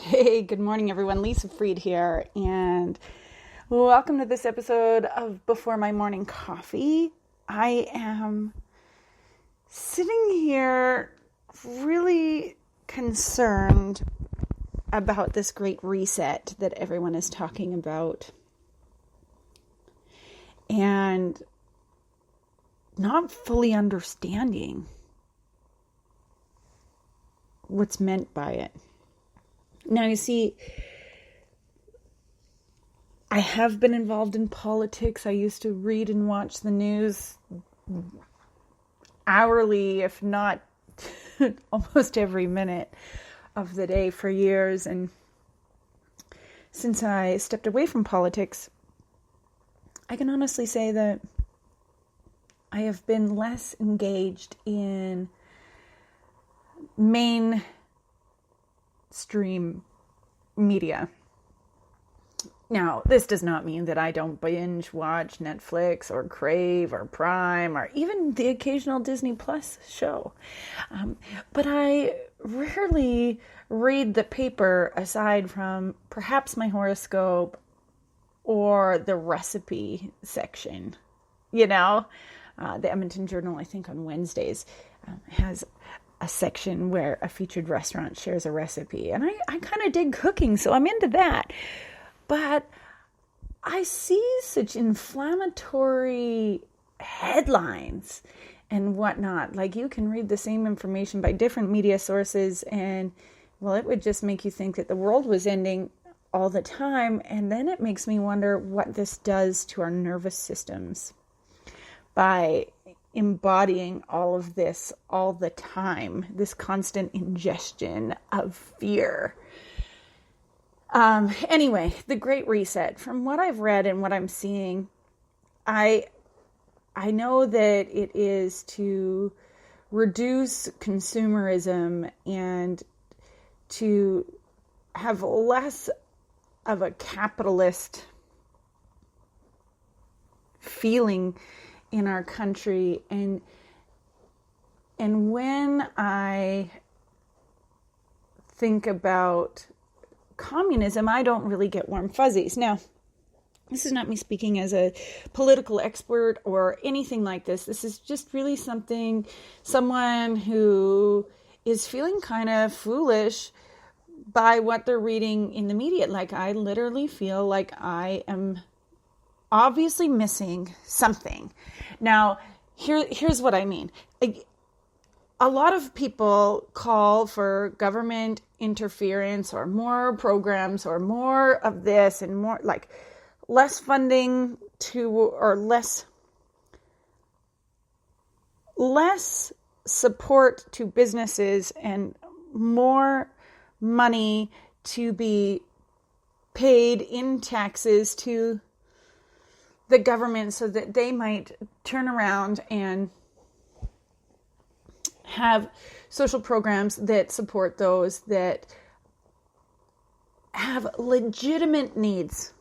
Hey, good morning, everyone. Lisa Freed here, and welcome to this episode of Before My Morning Coffee. I am sitting here really concerned about this great reset that everyone is talking about, and not fully understanding what's meant by it. Now, you see, I have been involved in politics. I used to read and watch the news hourly, if not almost every minute of the day for years. And since I stepped away from politics, I can honestly say that I have been less engaged in mainstream media. Now, this does not mean that I don't binge watch Netflix or Crave or Prime or even the occasional Disney Plus show. But I rarely read the paper aside from perhaps my horoscope or the recipe section. You know, the Edmonton Journal, I think on Wednesdays, has a section where a featured restaurant shares a recipe. And I kind of dig cooking, so I'm into that. But I see such inflammatory headlines and whatnot. Like, you can read the same information by different media sources, and, well, it would just make you think that the world was ending all the time. And then it makes me wonder what this does to our nervous systems by embodying all of this all the time, this constant ingestion of fear. Anyway, the Great Reset, from what I've read and what I'm seeing, I know that it is to reduce consumerism and to have less of a capitalist feeling in our country. And when I think about communism, I don't really get warm fuzzies. Now, this is not me speaking as a political expert or anything like this. This is just really someone who is feeling kind of foolish by what they're reading in the media. Like, I literally feel like I am obviously missing something. Now, here's what I mean. A lot of people call for government interference or more programs or more of this and more, like, less funding to, or less support to businesses and more money to be paid in taxes to the government so that they might turn around and have social programs that support those that have legitimate needs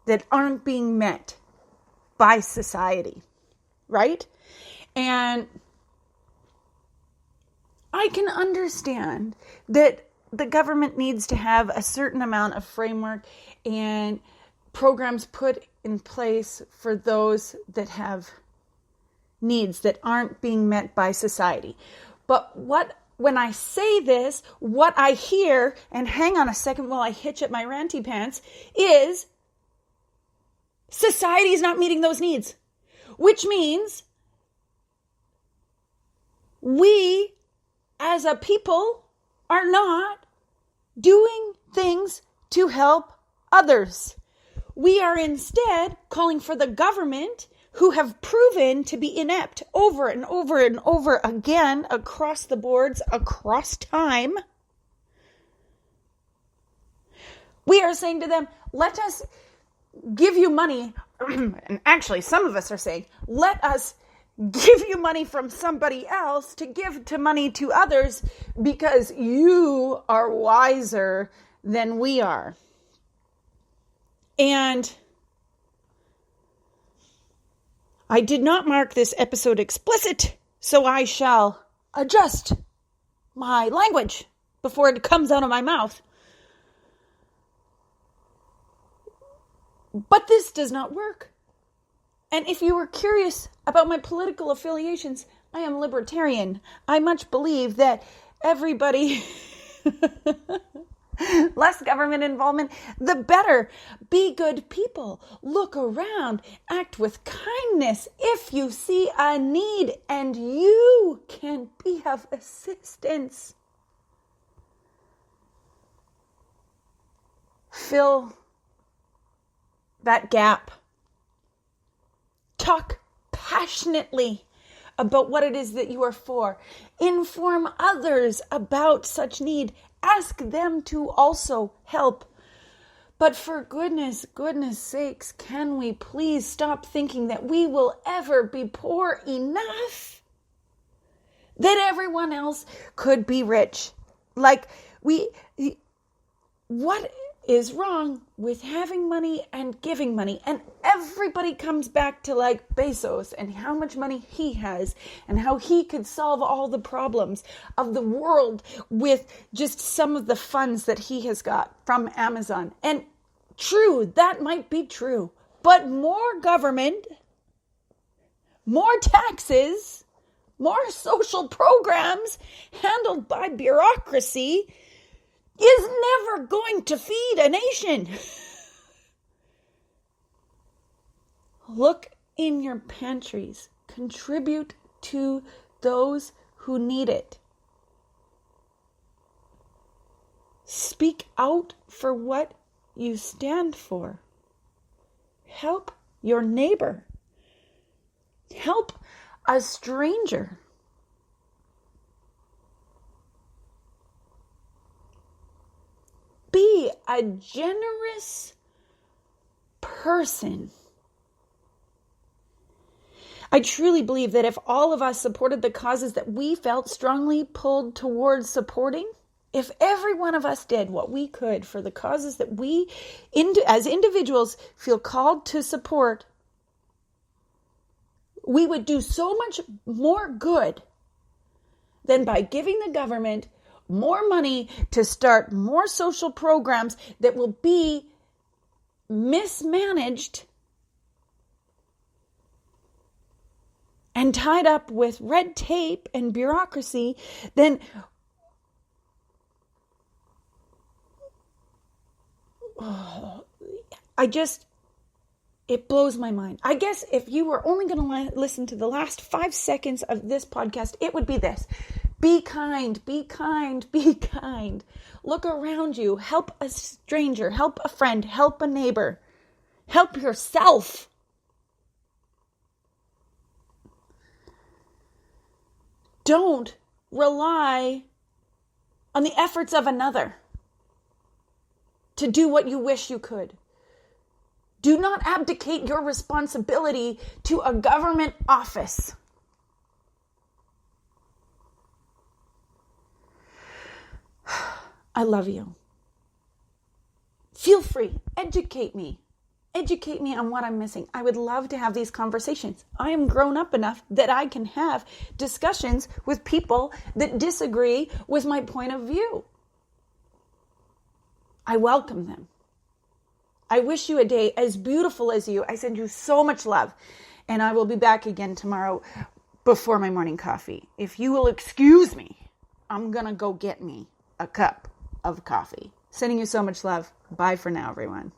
that aren't being met by society, right? And I can understand that the government needs to have a certain amount of framework and programs put in place for those that have needs that aren't being met by society. But when I say this, what I hear, and hang on a second while I hitch up my ranty pants, is society is not meeting those needs, which means we as a people are not doing things to help others. We are instead calling for the government, who have proven to be inept over and over and over again across the boards, across time. We are saying to them, let us give you money. And actually, some of us are saying, let us give you money from somebody else to give to money to others because you are wiser than we are. And I did not mark this episode explicit, so I shall adjust my language before it comes out of my mouth. But this does not work. And if you were curious about my political affiliations, I am libertarian. I much believe that everybody, less government involvement, the better. Be good people. Look around. Act with kindness if you see a need and you can be of assistance. Fill that gap. Talk passionately about what it is that you are for. Inform others about such need. Ask them to also help. But for goodness sakes, can we please stop thinking that we will ever be poor enough that everyone else could be rich? Like, what is wrong with having money and giving money? And everybody comes back to like Bezos and how much money he has and how he could solve all the problems of the world with just some of the funds that he has got from Amazon. And true, that might be true, but more government, more taxes, more social programs handled by bureaucracy is never going to feed a nation. Look in your pantries. Contribute to those who need it. Speak out for what you stand for. Help your neighbor. Help a stranger. Be a generous person. I truly believe that if all of us supported the causes that we felt strongly pulled towards supporting, if every one of us did what we could for the causes that we, as individuals, feel called to support, we would do so much more good than by giving the government more money to start more social programs that will be mismanaged and tied up with red tape and bureaucracy. Then it blows my mind. I guess if you were only going to listen to the last 5 seconds of this podcast, it would be this. Be kind, be kind, be kind. Look around you. Help a stranger, help a friend, help a neighbor. Help yourself. Don't rely on the efforts of another to do what you wish you could. Do not abdicate your responsibility to a government office. I love you. Feel free. Educate me. Educate me on what I'm missing. I would love to have these conversations. I am grown up enough that I can have discussions with people that disagree with my point of view. I welcome them. I wish you a day as beautiful as you. I send you so much love. And I will be back again tomorrow before my morning coffee. If you will excuse me, I'm going to go get me a cup of coffee. Sending you so much love. Bye for now, everyone.